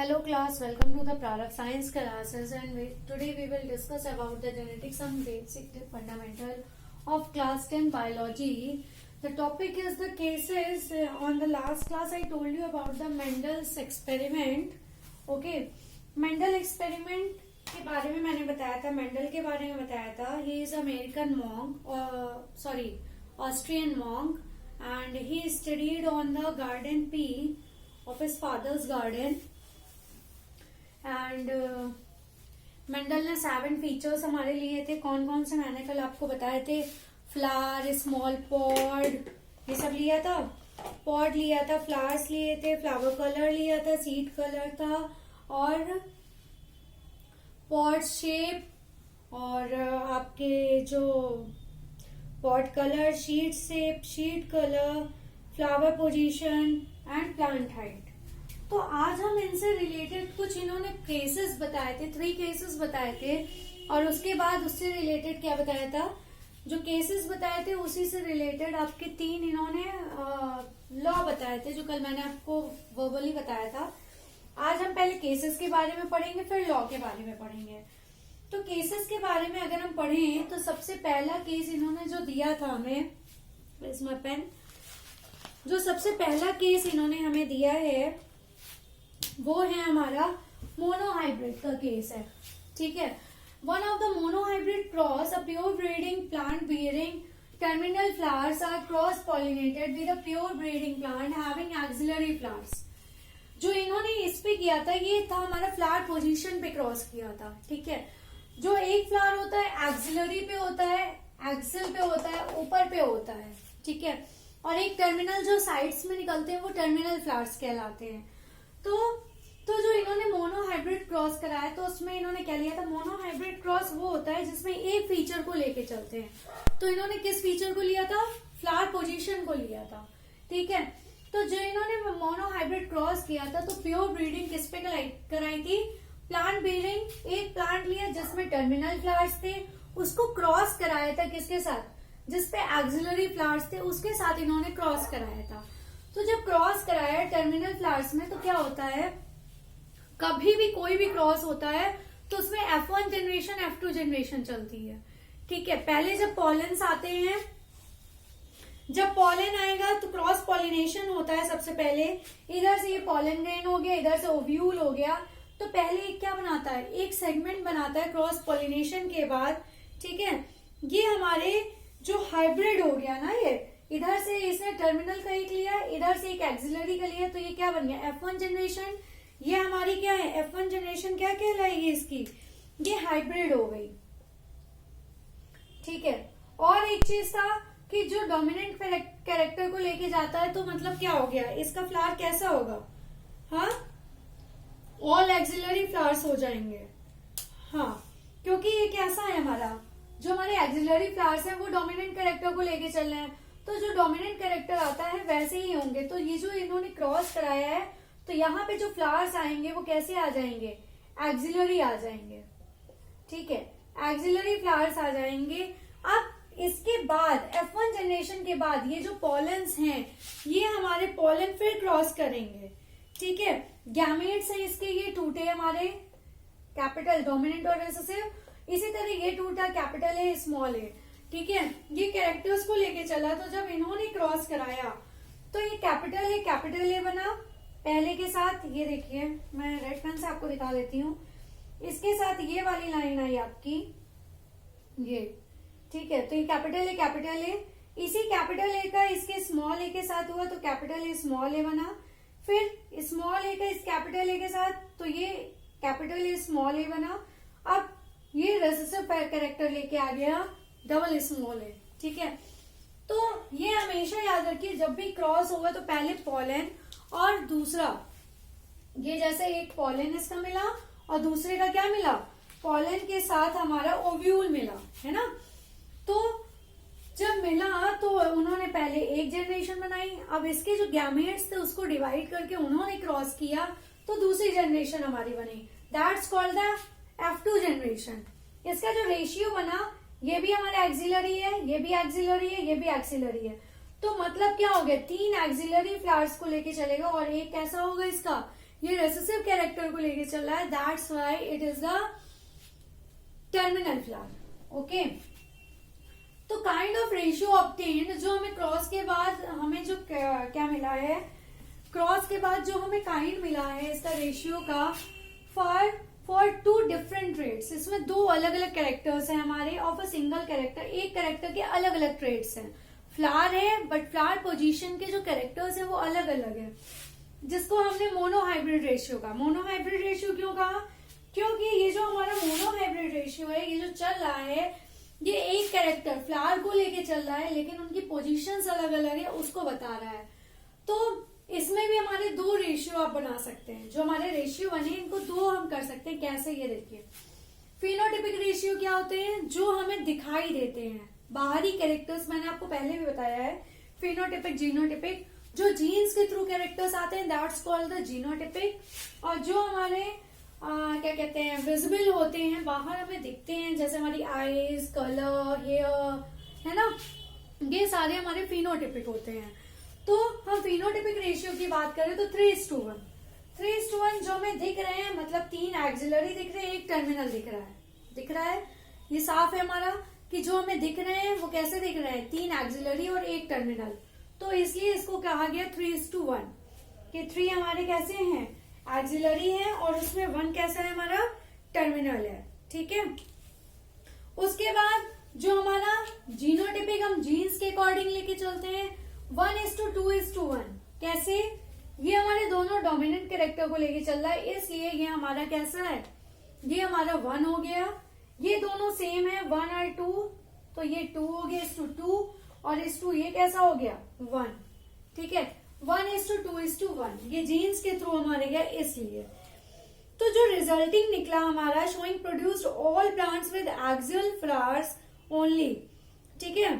Hello class, welcome to the Prarak Science classes and today we will discuss about the genetics and basic fundamental of class 10 biology. The topic is the cases. On the last class I told you about the Mendel's experiment. Okay, Mendel experiment के बारे में मैंने बताया था, Mendel के बारे में बताया था. He is American monk, Austrian monk, and he studied on the garden P of his father's garden. And Mendel ने 7 फीचर्स हमारे लिए थे. कौन कौन से मैंने कल आपको बताए थे. फ्लावर, स्मॉल पॉड, ये सब लिया था. पॉड लिया था, फ्लावर्स लिए थे, फ्लावर कलर लिया था, सीड कलर था, और पॉड शेप, और आपके जो pod colour, sheet shape, sheet colour, flower position and plant height. तो आज हम इनसे रिलेटेड कुछ इन्होंने केसेस बताए थे, 3 केसेस बताए थे, और उसके बाद उससे रिलेटेड क्या बताया था, जो केसेस बताए थे उसी से रिलेटेड आपके 3 इन्होंने लॉ बताए थे जो कल मैंने आपको वर्बली बताया था. आज हम पहले केसेस के बारे में पढ़ेंगे, फिर लॉ के बारे में पढ़ेंगे. तो केसेस के बारे में अगर हम पढ़ें तो सबसे पहला केस इन्होंने जो दिया था हमें, माय पेन, जो सबसे पहला केस इन्होंने हमें दिया है वो है हमारा मोनोहाइब्रिड का केस है. ठीक है. One of the monohybrid cross, a pure breeding plant bearing terminal flowers are cross pollinated with a pure breeding plant having axillary flowers. जो इन्होंने इस पे किया था ये था हमारा फ्लावर पोजीशन पे क्रॉस किया था. ठीक है. जो एक फ्लावर होता है एक्सिलरी पे होता है, एक्सिल पे होता है, ऊपर पे होता है. ठीक है. और एक टर्मिनल जो साइड्स में निकलते हैं वो टर्मिनल फ्लावर्स कहलाते हैं. तो जो इन्होंने मोनोहाइब्रिड क्रॉस कराया तो उसमें इन्होंने क्या लिया था, मोनोहाइब्रिड क्रॉस वो होता है जिसमें एक फीचर को लेके चलते हैं. तो इन्होंने किस फीचर को लिया था, फ्लावर पोजीशन को लिया था. ठीक है. तो जो इन्होंने मोनोहाइब्रिड क्रॉस किया था तो प्योर ब्रीडिंग किस पे कराई थी, प्लांट ब्रीडिंग. एक प्लांट लिया जिसमें टर्मिनल फ्लावर्स थे, उसको क्रॉस कराया था किसके साथ, जिसपे एक्सिलरी फ्लावर्स थे उसके साथ इन्होंने क्रॉस कराया था. तो जब क्रॉस कराया टर्मिनल फ्लावर्स में तो क्या होता है, कभी भी कोई भी क्रॉस होता है तो उसमें F1 जनरेशन F2 जनरेशन चलती है. ठीक है. पहले जब पॉलेन्स आते हैं, जब पॉलन आएगा तो क्रॉस पॉलिनेशन होता है. सबसे पहले इधर से ये पॉलन ग्रेन हो गया, इधर से ओव्यूल हो गया. तो पहले क्या बनाता है, एक सेगमेंट बनाता है क्रॉस पॉलिनेशन के बाद. ठीक है. ये हमारे जो हाइब्रिड हो गया ना, ये इधर से इसने टर्मिनल का एक लिया, इधर से एक एक्सिलरी का लिया, तो ये क्या बन गया, F1 जनरेशन. ये हमारी क्या है, F1 जनरेशन क्या कहलाएगी इसकी, ये हाइब्रिड हो गई. ठीक है. और एक चीज था कि जो डोमिनेंट कैरेक्टर को लेके जाता है तो मतलब क्या हो गया, इसका फ्लावर कैसा होगा, हाँ, ऑल एक्सिलरी फ्लावर्स हो जाएंगे. हाँ, क्योंकि ये कैसा है हमारा, जो हमारे एक्सिलरी फ्लावर्स हैं वो डोमिनेंट कैरेक्टर को लेके चल रहे हैं. तो जो डोमिनेंट कैरेक्टर आता है वैसे ही होंगे. तो ये जो इन्होंने क्रॉस कराया है तो यहाँ पे जो फ्लावर्स आएंगे वो कैसे आ जाएंगे, एक्सिलरी आ जाएंगे. ठीक है. एक्सिलरी फ्लावर्स आ जाएंगे. अब इसके बाद F1 जनरेशन के बाद ये जो पॉलेंस हैं ये हमारे पॉलन फिर क्रॉस करेंगे. ठीक है. गैमेट्स हैं इसके, ये टूटे हमारे कैपिटल डोमिनेंट और रिसेसिव. इसी तरह ये टूटा कैपिटल है, स्मॉल है. ठीक है. ये कैरेक्टर्स को लेके चला. तो जब इन्होंने क्रॉस कराया तो ये कैपिटल ए बना पहले के साथ. ये देखिए मैं रेड पेन से आपको दिखा देती हूँ. इसके साथ ये वाली लाइन आई आपकी, ये. ठीक है. तो ये कैपिटल ए. इसी कैपिटल ए का इसके स्मॉल ए के साथ हुआ तो कैपिटल ए स्मॉल ए बना. फिर स्मॉल ए का इस कैपिटल ए के साथ तो ये कैपिटल ए स्मॉल ए बना. अब ये रेसेसिव कैरेक्टर लेके आ गया डबल स्मॉल ए. ठीक है. तो ये हमेशा याद रखिए जब भी क्रॉस होगा तो पहले पॉलन और दूसरा, ये जैसे एक पॉलन इसका मिला और दूसरे का क्या मिला, पॉलन के साथ हमारा ओव्यूल मिला, है ना. तो जब मिला तो उन्होंने पहले एक जनरेशन बनाई. अब इसके जो गैमेट्स थे उसको डिवाइड करके उन्होंने क्रॉस किया तो दूसरी जनरेशन हमारी बनी. That's called the F2 generation. इसका जो रेशियो बना, ये भी हमारा एक्सिलरी है, ये भी एक्सिलरी है, ये भी एक्सिलरी है. तो मतलब क्या हो गया, 3 एक्सिलरी फ्लावर्स को लेके चलेगा और एक कैसा होगा इसका, ये रेसेसिव कैरेक्टर को लेके चल रहा है, that's why it is the terminal flower. Okay, तो काइंड ऑफ रेशियो ऑब्टेन्ड, जो हमें क्रॉस के बाद हमें जो क्या मिला है, क्रॉस के बाद जो हमें काइंड मिला है इसका रेशियो का, फॉर टू डिफरेंट ट्रेड्स, इसमें दो अलग अलग कैरेक्टर्स हैं हमारे ऑफ अ सिंगल कैरेक्टर, एक कैरेक्टर के अलग अलग ट्रेड्स हैं। फ्लावर है बट फ्लावर पोजीशन के जो कैरेक्टर्स हैं वो अलग अलग है, जिसको हमने मोनोहाइब्रिड रेशियो कहा। मोनोहाइब्रिड रेशियो क्यों कहा? क्योंकि ये जो हमारा मोनोहाइब्रिड रेशियो है, ये जो चल रहा है, ये एक कैरेक्टर फ्लावर को लेके चल रहा है लेकिन उनकी पोजीशंस अलग अलग है, उसको बता रहा है। तो इसमें भी हमारे दो रेशियो आप बना सकते हैं, जो हमारे रेशियो बने इनको दो हम कर सकते हैं। कैसे? ये देखिए, फिनोटिपिक रेशियो क्या होते हैं? जो हमें दिखाई देते हैं बाहरी कैरेक्टर्स, मैंने आपको पहले भी बताया है, फिनोटिपिक, जीनोटिपिक, जो जीन्स के थ्रू कैरेक्टर्स आते हैं दैट्स कॉल्ड द जीनोटिपिक, और जो हमारे क्या कहते हैं, विजिबल होते हैं, बाहर हमें दिखते हैं, जैसे हमारी आईज, कलर, हेयर, है ना, ये सारे हमारे फिनोटिपिक होते हैं। तो हम फिनोटिपिक रेशियो की बात करें तो 3:1, 3:1 जो हमें दिख रहे हैं, मतलब 3 एक्सिलरी दिख रहे हैं, एक टर्मिनल दिख रहा है, ये साफ है हमारा कि जो हमें दिख रहे हैं वो कैसे दिख रहे हैं, 3 एक्सिलरी और एक टर्मिनल। तो इसलिए इसको कहा गया 3:1 कि 3 हमारे कैसे हैं, एक्सिलरी है, और उसमें 1 कैसा है, हमारा टर्मिनल है। ठीक है, उसके बाद जो हमारा जीनोटिपिक, हम जीन्स के अकॉर्डिंग लेके चलते हैं, 1:2:1। कैसे? ये हमारे दोनों डोमिनेंट कैरेक्टर को लेके चल रहा है, इसलिए ये हमारा कैसा है, ये हमारा 1 हो गया। ये दोनों सेम है, 1 और 2, तो ये 2 हो गया, 2, और 2 ये कैसा हो गया, 1। ठीक है, 1:2:1, ये जीन्स के थ्रू हमारे गया इसलिए। तो जो रिजल्टिंग निकला हमारा, showing produced all plants with axial flowers only. ठीक है,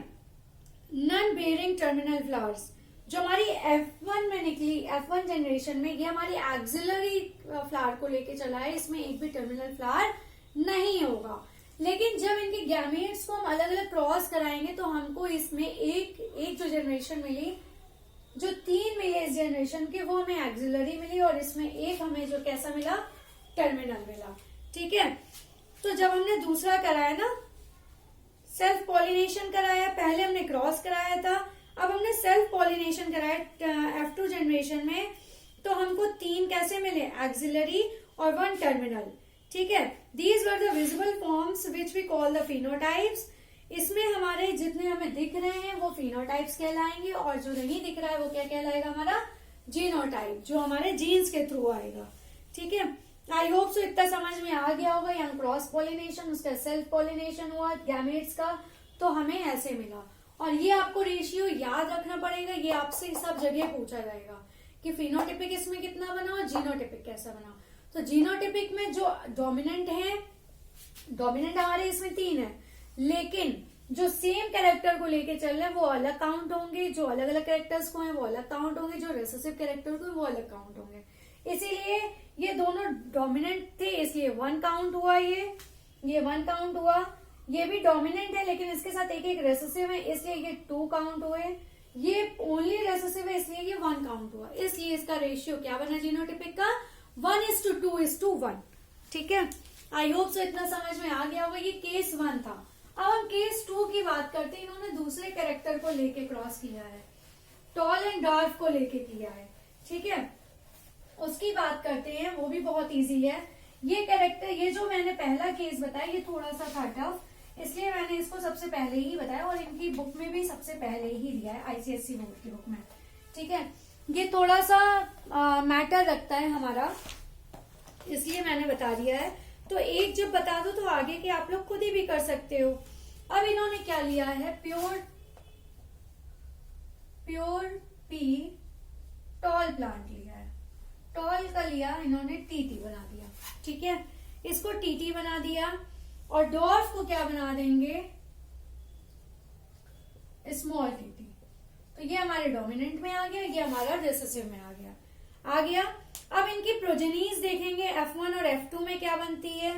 नन बेयरिंग टर्मिनल फ्लावर्स, जो हमारी F1 में निकली, F1 जनरेशन में, ये हमारी एक्सिलरी फ्लावर को लेके चला है, इसमें एक भी टर्मिनल फ्लावर नहीं होगा। लेकिन जब इनके गैमेट्स को हम अलग अलग क्रॉस कराएंगे तो हमको इसमें एक जो जनरेशन मिली, जो 3 मिले इस जनरेशन के, वो हमें एक्सिलरी मिली, और इसमें एक हमें जो कैसा मिला, टर्मिनल मिला। ठीक है, तो जब हमने दूसरा कराया ना, सेल्फ पॉलिनेशन कराया, पहले हमने क्रॉस कराया था, अब हमने सेल्फ पॉलिनेशन कराया F2 जनरेशन में, तो हमको 3 कैसे मिले, एक्सिलरी और 1 टर्मिनल। ठीक है, these were the visible forms which we call the phenotypes. इसमें हमारे जितने हमें दिख रहे हैं वो फिनोटाइप्स कहलाएंगे, और जो नहीं दिख रहा है वो क्या कहलाएगा, हमारा जीनोटाइप, जो हमारे जीन्स के थ्रू आएगा। ठीक है, आई होप सो इतना समझ में आ गया होगा। यहाँ क्रॉस पॉलिनेशन, उसका सेल्फ पॉलिनेशन हुआ गैमेट्स का, तो हमें ऐसे मिला। और ये आपको रेशियो याद रखना पड़ेगा, ये आपसे सब जगह पूछा जाएगा कि फिनोटिपिक इसमें कितना बना और जीनोटिपिक कैसा बना। तो जीनोटिपिक में जो डोमिनेंट है, डोमिनेंट हमारे इसमें 3 है, लेकिन जो सेम कैरेक्टर को लेके चल रहे हैं वो अलग काउंट होंगे, जो अलग अलग कैरेक्टर्स को हैं वो अलग काउंट होंगे, जो रेसेसिव कैरेक्टर को वो अलग काउंट होंगे। इसीलिए ये दोनों डोमिनेंट थे, इसलिए 1 काउंट हुआ, ये 1 काउंट हुआ। ये भी डोमिनेंट है लेकिन इसके साथ एक एक रेसेसिव है, इसलिए ये 2 काउंट हुए। ये ओनली रेसेसिव है इसलिए ये 1 काउंट हुआ। इसलिए इसका रेशियो क्या बना जीनोटिपिक का, 1:2:1। ठीक है, आई होप सो इतना समझ में आ गया होगा। ये केस 1 था। अब हम केस 2 की बात करते हैं। इन्होंने दूसरे कैरेक्टर को लेके क्रॉस किया है, टॉल एंड डार्क को लेके किया है। ठीक है, उसकी बात करते हैं, वो भी बहुत इजी है। ये कैरेक्टर, ये जो मैंने पहला केस बताया ये थोड़ा सा था टफ, इसलिए मैंने इसको सबसे पहले ही बताया, और इनकी बुक में भी सबसे पहले ही दिया है, आईसीएसई बोर्ड की बुक में। ठीक है, ये थोड़ा सा मैटर रखता है हमारा, इसलिए मैंने बता दिया है। तो एक जब बता दो तो आगे के आप लोग खुद ही भी कर सकते हो। अब इन्होंने क्या लिया है, प्योर पी टॉल प्लांट लिया है। टॉल का लिया इन्होंने टीटी बना दिया। ठीक है, इसको टीटी बना दिया, और डॉर्फ को क्या बना देंगे, स्मॉल टीटी। तो ये हमारे डोमिनेंट में आ गया, ये हमारा रिसेसिव में आ गया। अब इनकी प्रोजेनीज देखेंगे, F1 और F2 में क्या बनती है।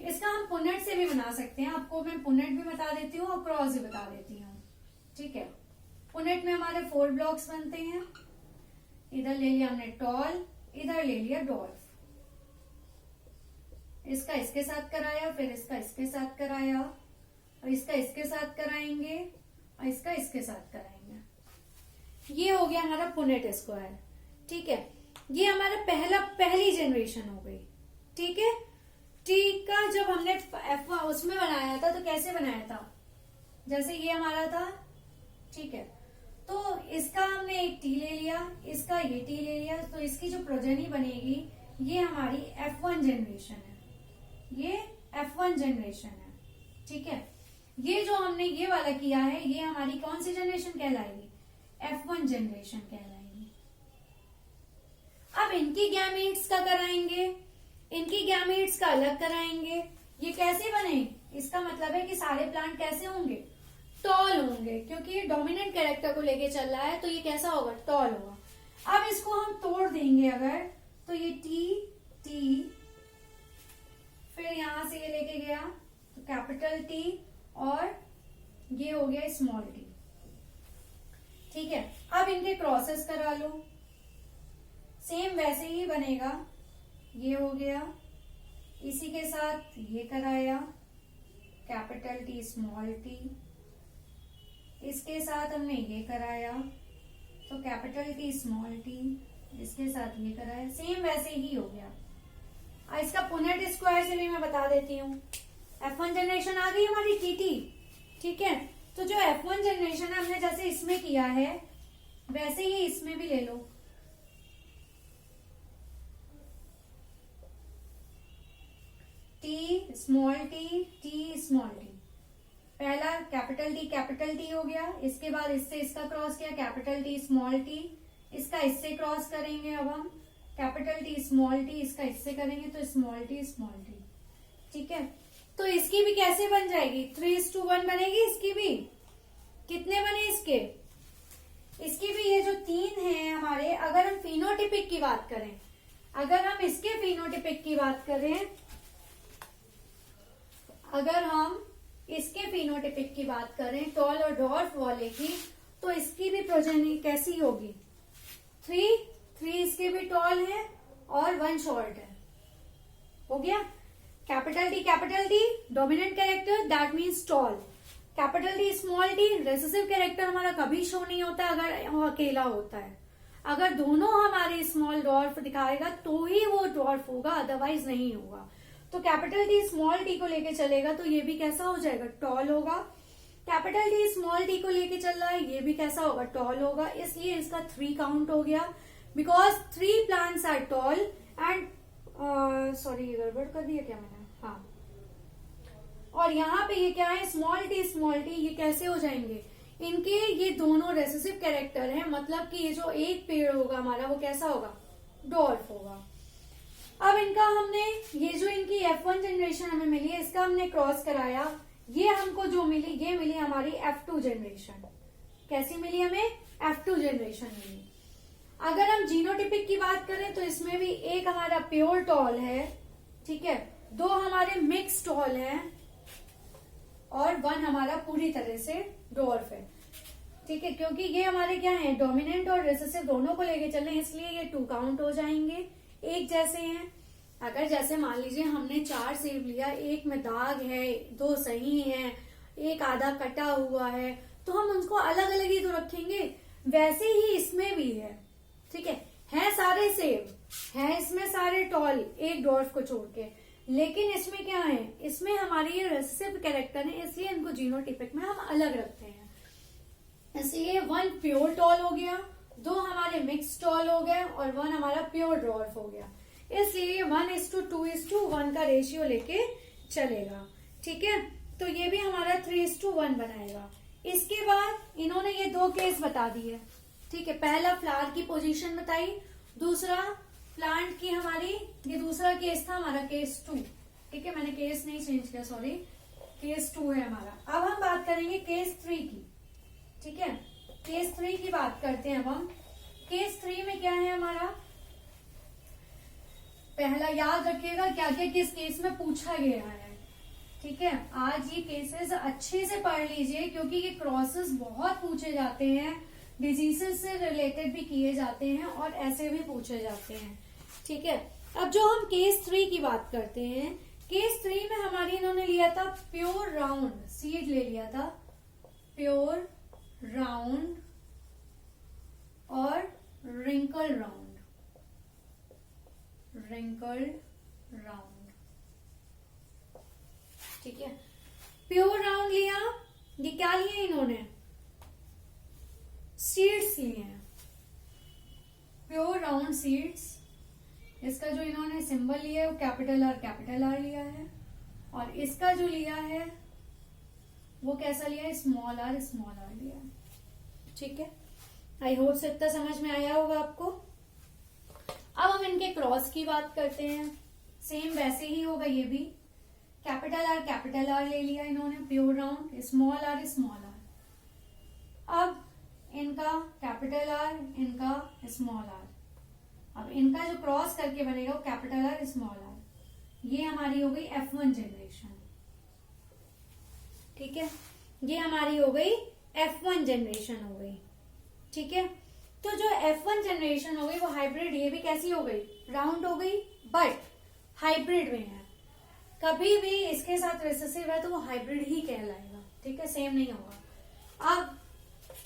इसका हम पुनेट से भी बना सकते हैं, आपको मैं पुनेट भी बता देती हूँ और क्रॉस भी बता देती हूँ। ठीक है, पुनेट में हमारे 4 ब्लॉक्स बनते हैं। इधर ले लिया हमने टॉल, इधर ले लिया डॉर्फ, इसका इसके साथ कराया, फिर इसका इसके साथ कराया, और इसका इसके साथ कराएंगे, और इसका इसके साथ कराएंगे। ये हो गया हमारा पुनेट स्क्वायर। ठीक है, ये हमारा पहली जनरेशन हो गई। ठीक है, टी का जब हमने एफ उसमें बनाया था तो कैसे बनाया था, जैसे ये हमारा था। ठीक है, तो इसका हमने एक टी ले लिया, इसका ये टी ले लिया, तो इसकी जो प्रोजेनी बनेगी ये हमारी F1 जनरेशन है, ये F1 जनरेशन है। ठीक है, ये जो हमने ये वाला किया है ये हमारी कौन सी जनरेशन कहलाएगी, F1 जनरेशन कहलाएगी। अब इनकी गैमेट्स का कराएंगे, इनकी गैमेट्स का अलग कराएंगे। ये कैसे बने, इसका मतलब है कि सारे प्लांट कैसे होंगे, टॉल होंगे, क्योंकि ये डोमिनेंट कैरेक्टर को लेके चल रहा है तो ये कैसा होगा, टॉल होगा। अब इसको हम तोड़ देंगे अगर, तो ये टी टी, फिर यहां से ये लेके गया तो कैपिटल टी, और ये हो गया स्मॉल टी। ठीक है, अब इनके क्रॉसेस करा लो, सेम वैसे ही बनेगा। ये हो गया, इसी के साथ ये कराया, कैपिटल टी स्मॉल टी, इसके साथ हमने ये कराया तो कैपिटल टी स्मॉल टी, इसके साथ ये कराया, सेम वैसे ही हो गया। इसका पुनेट स्क्वायर से भी मैं बता देती हूँ। F1 जनरेशन आ गई हमारी टी। ठीक है, तो जो F1 जनरेशन है हमने जैसे इसमें किया है वैसे ही इसमें भी ले लो। T small t small t, पहला कैपिटल टी हो गया, इसके बाद इससे इसका क्रॉस किया कैपिटल टी स्मॉल टी, इसका इससे क्रॉस करेंगे अब हम कैपिटल टी स्मॉल टी, इसका इससे करेंगे तो स्मॉल टी स्मॉल टी। ठीक है, तो इसकी भी कैसे बन जाएगी, 3:1 बनेगी इसकी भी। कितने बने इसकी भी ये जो 3 हैं हमारे, अगर हम फिनोटिपिक की बात करें, अगर हम इसके फिनोटिपिक की बात करें, अगर हम इसके फिनोटिपिक की बात करें टॉल और डॉर्फ वाले की, तो इसकी भी प्रोजेनी कैसी होगी, 3 इसके भी टॉल है और 1 शॉर्ट है। हो गया, capital T dominant character, that means tall. Capital T small T recessive character हमारा कभी शो नहीं होता अगर वो अकेला होता है। अगर दोनों हमारे स्मॉल डॉर्फ दिखाएगा तो ही वो डॉर्फ होगा, अदरवाइज नहीं होगा। तो कैपिटल टी स्मॉल टी को लेके चलेगा तो ये भी कैसा हो जाएगा, टॉल होगा। कैपिटल टी स्मॉल टी को लेके चल रहा है, ये भी कैसा होगा, टॉल होगा। इसलिए इसका 3 काउंट हो गया, because 3 plants are tall and sorry गड़बड़ कर दिया क्या मैंने, हाँ। और यहाँ पे ये क्या है, स्मॉल टी ये कैसे हो जाएंगे, इनके ये दोनों रेसेसिव कैरेक्टर है, मतलब कि ये जो एक पेड़ होगा हमारा वो कैसा होगा, डॉर्फ होगा। अब इनका हमने ये जो इनकी F1 जनरेशन हमें मिली है, इसका हमने क्रॉस कराया, ये हमको जो मिली ये मिली हमारी F2 जनरेशन। कैसी मिली हमें, F2 जनरेशन मिली। अगर हम जीनोटिपिक की बात करें तो इसमें भी एक हमारा प्योर टॉल है, ठीक है, 2 हमारे मिक्स टॉल हैं और 1 हमारा पूरी तरह से डॉर्फ है। ठीक है, क्योंकि ये हमारे क्या है, डोमिनेंट और रिसेसिव दोनों को लेके चल रहे हैं, इसलिए ये 2 काउंट हो जाएंगे, एक जैसे हैं। अगर जैसे मान लीजिए हमने 4 सेब लिया, एक में दाग है, 2 सही हैं, एक आधा कटा हुआ है, तो हम उनको अलग अलग ही तो रखेंगे। वैसे ही इसमें भी है, ठीक है सारे सेब है, इसमें सारे टॉल, एक डॉर्फ को छोड़ के, लेकिन इसमें क्या है, इसमें हमारी ये रेसेसिव कैरेक्टर है, इसलिए इनको जीनोटिपिक में हम अलग रखते हैं। इसलिए 1 प्योर टॉल हो गया, 2 हमारे मिक्स टॉल हो गए और 1 हमारा प्योर डॉर्फ हो गया। इसलिए 1:2:1 का रेशियो लेके चलेगा। ठीक है, तो ये भी हमारा 3:1 बनाएगा। इसके बाद इन्होंने ये 2 केस बता दिए। ठीक है, पहला फ्लावर की पोजीशन बताई, दूसरा प्लांट की हमारी, ये दूसरा केस था हमारा केस 2। ठीक है, मैंने केस नहीं चेंज किया, सॉरी, केस 2 है हमारा। अब हम बात करेंगे केस 3 की। ठीक है, केस 3 की बात करते हैं अब हम। केस 3 में क्या है हमारा, पहला याद रखिएगा क्या क्या किस केस में पूछा गया है। ठीक है, आज ये केसेस अच्छे से पढ़ लीजिए क्योंकि ये क्रॉसेस बहुत पूछे जाते हैं, डिजीजेस से रिलेटेड भी किए जाते हैं और ऐसे भी पूछे जाते हैं। ठीक है। अब जो हम केस 3 की बात करते हैं, केस 3 में हमारी इन्होंने लिया था प्योर राउंड सीड ले लिया था, प्योर राउंड और रिंकल राउंड, ठीक है। प्योर राउंड लिया, ये क्या लिए इन्होंने, सीड्स लिए हैं, प्योर राउंड सीड्स। इसका जो इन्होंने सिंबल लिया है वो कैपिटल आर लिया है, और इसका जो लिया है वो कैसा लिया है, स्मॉल आर लिया है, ठीक है। आई होप से इतना समझ में आया होगा आपको। अब हम इनके क्रॉस की बात करते हैं, सेम वैसे ही होगा ये भी, कैपिटल आर ले लिया इन्होंने प्योर राउंड, स्मॉल आर। अब इनका कैपिटल आर, इनका स्मॉल आर। अब इनका जो क्रॉस करके बनेगा वो कैपिटल आर स्मॉल आर। ये हमारी हो गई F1 जनरेशन, ठीक है। ये हमारी हो गई F1 जनरेशन हो गई, ठीक है। तो जो F1 जनरेशन हो गई वो हाइब्रिड, ये भी कैसी हो गई, राउंड हो गई, बट हाइब्रिड में है। कभी भी इसके साथ रिसेसिव है तो वो हाइब्रिड ही कहलाएगा, ठीक है, सेम नहीं होगा। अब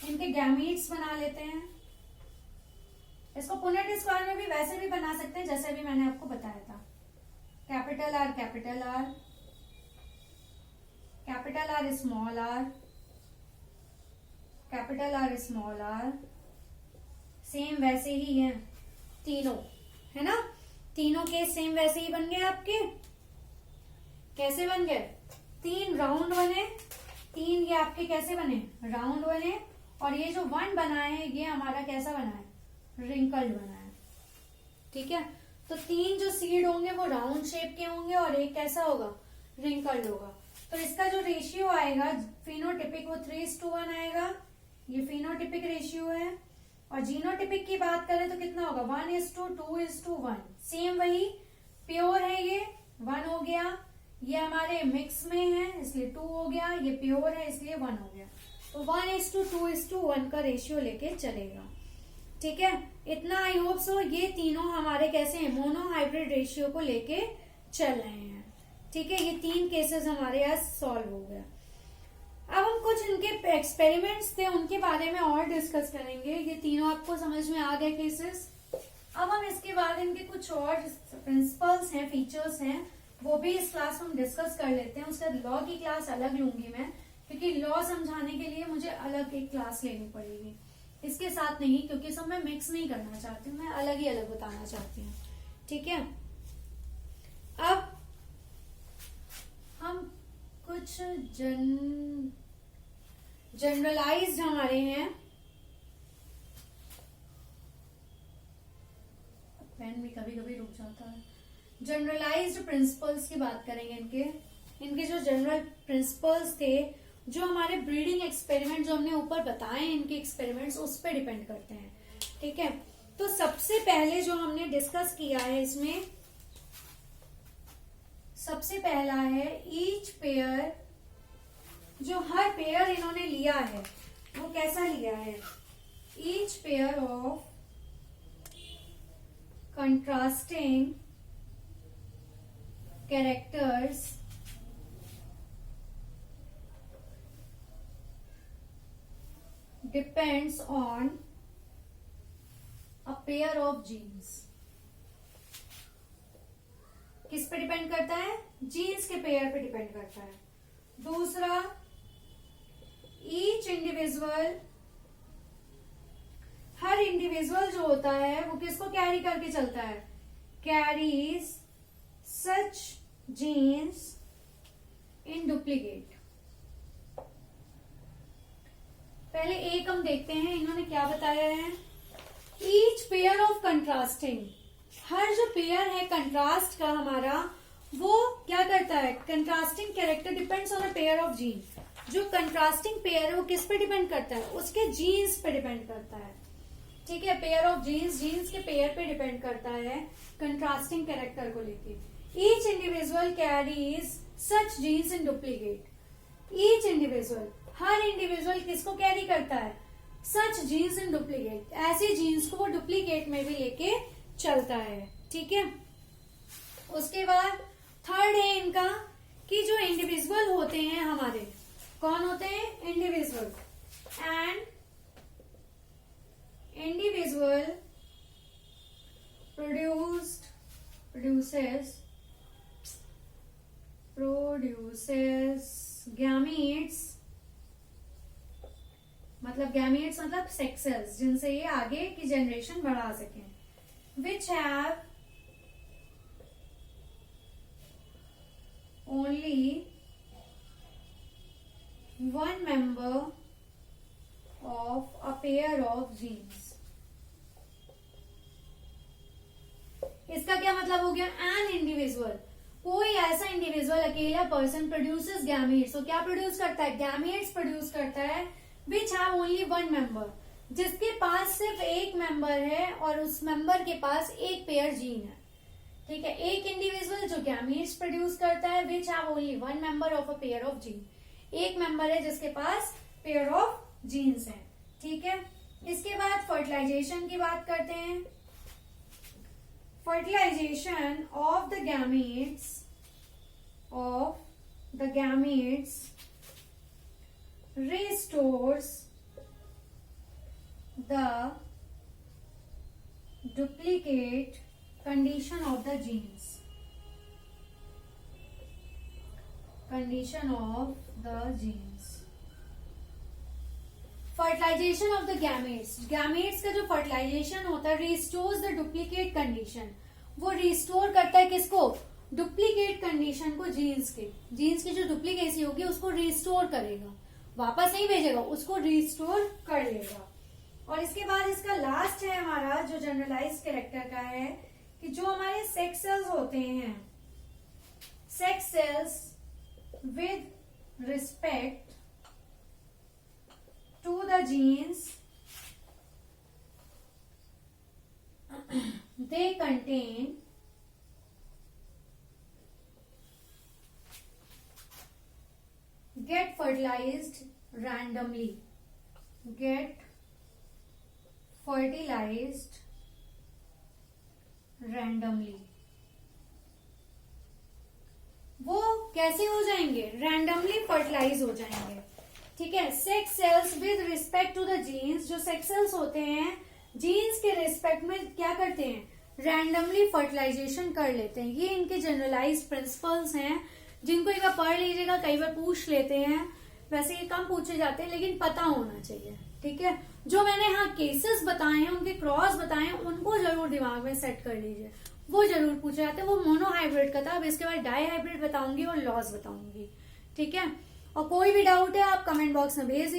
इनके गैमीट्स बना लेते हैं। इसको पुनेट स्क्वायर में भी वैसे भी बना सकते हैं जैसे भी मैंने आपको बताया था, capital R small R, capital R small R, same वैसे ही है तीनों, है ना। तीनों के सेम वैसे ही बन गए आपके। कैसे बन गए, 3 राउंड बने, 3 ये आपके कैसे बने, राउंड बने, और ये जो 1 बना है ये हमारा कैसा बना है, रिंकल्ड बना है, ठीक है। तो 3 जो सीड होंगे वो राउंड शेप के होंगे और एक कैसा होगा, रिंकल्ड होगा। तो इसका जो रेशियो आएगा फिनोटिपिक वो 3:1 आएगा, ये फिनोटिपिक रेशियो है। और जीनोटिपिक की बात करें तो कितना होगा, 1:2:1। सेम वही, प्योर है ये 1 हो गया, ये हमारे मिक्स में है इसलिए 2 हो गया, ये प्योर है इसलिए 1 हो गया। तो 1:2:1 का रेशियो लेके चलेगा, ठीक है। इतना आई होप सो ये तीनों हमारे कैसे हैं, मोनो हाइब्रिड रेशियो को लेके चल रहे हैं, ठीक है। ये 3 केसेस हमारे आज सॉल्व हो गया। अब हम कुछ इनके एक्सपेरिमेंट्स थे उनके बारे में और डिस्कस करेंगे। ये तीनों आपको समझ में आ गए केसेस। अब हम इसके बाद इनके कुछ और प्रिंसिपल्स हैं, फीचर्स हैं, वो भी इस क्लास में हम डिस्कस कर लेते हैं। उसका लॉ की क्लास अलग लूंगी मैं, क्योंकि लॉ समझाने के लिए मुझे अलग एक क्लास लेनी पड़ेगी, इसके साथ नहीं, क्योंकि सब मैं मिक्स नहीं करना चाहती हूँ, मैं अलग ही अलग बताना चाहती हूँ, ठीक है। अब हम कुछ जनरलाइज्ड हमारे हैं, पेन भी कभी कभी रुक जाता है, जनरलाइज्ड प्रिंसिपल्स की बात करेंगे। इनके जो जनरल प्रिंसिपल्स थे, जो हमारे ब्रीडिंग एक्सपेरिमेंट जो हमने ऊपर बताए इनके एक्सपेरिमेंट्स उस पर डिपेंड करते हैं, ठीक है। तो सबसे पहले जो हमने डिस्कस किया है इसमें, सबसे पहला है ईच पेयर, जो हर पेयर इन्होंने लिया है वो कैसा लिया है, each pair of contrasting characters depends on a pair of genes. किस पे डिपेंड करता है, जीन्स के पेयर पे डिपेंड करता है। दूसरा, ईच इंडिविजुअल, हर इंडिविजुअल जो होता है वो किसको कैरी करके चलता है, carries such genes in duplicate. पहले एक हम देखते हैं इन्होंने क्या बताया है, ईच पेयर ऑफ कंट्रास्टिंग, हर जो पेयर है कंट्रास्ट का हमारा वो क्या करता है, contrasting character depends on a pair of gene. जो कंट्रास्टिंग पेयर है वो किस पे डिपेंड करता है, उसके जीन्स पे डिपेंड करता है, ठीक है। पेयर ऑफ जीन्स, जीन्स के पेयर पे डिपेंड करता है कंट्रास्टिंग कैरेक्टर को लेके। Each individual carries such genes in duplicate. Each individual, हर इंडिविजुअल किसको कैरी करता है, सच जीन्स इन डुप्लीकेट, ऐसे जीन्स को वो डुप्लीकेट में भी लेके चलता है, ठीक है। उसके बाद थर्ड है इनका कि जो इंडिविजुअल होते हैं हमारे, कौन होते हैं, individual, and individual produces gametes, मतलब gametes मतलब sex cells, जिनसे ये आगे की जनरेशन बढ़ा सकें, which have only one member of a pair of genes. इसका क्या मतलब हो गया, एन इंडिविजुअल, कोई ऐसा इंडिविजुअल अकेला पर्सन प्रोड्यूसेस गैमेट्स, तो क्या प्रोड्यूस करता है, गैमेट्स प्रोड्यूस करता है, which have only one member, जिसके पास सिर्फ एक मेंबर है और उस मेंबर के पास एक पेयर जीन है, ठीक है। एक इंडिविजुअल जो गैमेट्स प्रोड्यूस करता है, which have only one member of a pair of gene, एक मेंबर है जिसके पास पेयर ऑफ जीन्स है, ठीक है। इसके बाद फर्टिलाइजेशन की बात करते हैं। Fertilization of the gametes restores the duplicate condition of the genes. Fertilisation of the gametes का जो फर्टिलाइजेशन होता है, रिस्टोर्स द डुप्लीकेट कंडीशन, वो रिस्टोर करता है किसको, डुप्लीकेट कंडीशन को, जीन्स की जो डुप्लीकेसी होगी उसको रिस्टोर करेगा, वापस नहीं भेजेगा, उसको रिस्टोर कर लेगा। और इसके बाद इसका लास्ट है हमारा जो जनरलाइज कैरेक्टर का है कि जो हमारे सेक्स सेल्स होते हैं, sex cells with respect to the genes they contain get fertilized randomly, वो कैसे हो जाएंगे, रैंडमली फर्टिलाइज हो जाएंगे, ठीक है। Sex cells with respect to the genes, जो सेक्स सेल्स होते हैं जीन्स के रिस्पेक्ट में क्या करते हैं, रैंडमली फर्टिलाइजेशन कर लेते हैं। ये इनके जनरलाइज प्रिंसिपल्स हैं, जिनको एक बार पढ़ लीजिएगा, कई बार पूछ लेते हैं, वैसे ये कम पूछे जाते हैं लेकिन पता होना चाहिए, ठीक है। जो मैंने यहाँ केसेस बताए हैं, उनके क्रॉस बताए हैं, उनको जरूर दिमाग में सेट कर लीजिए, वो जरूर पूछे जाते हैं। वो मोनोहाइब्रिड का था, अब इसके बाद डाई हाइब्रिड बताऊंगी और लॉस बताऊंगी, ठीक है। और कोई भी डाउट है आप कमेंट बॉक्स में भेज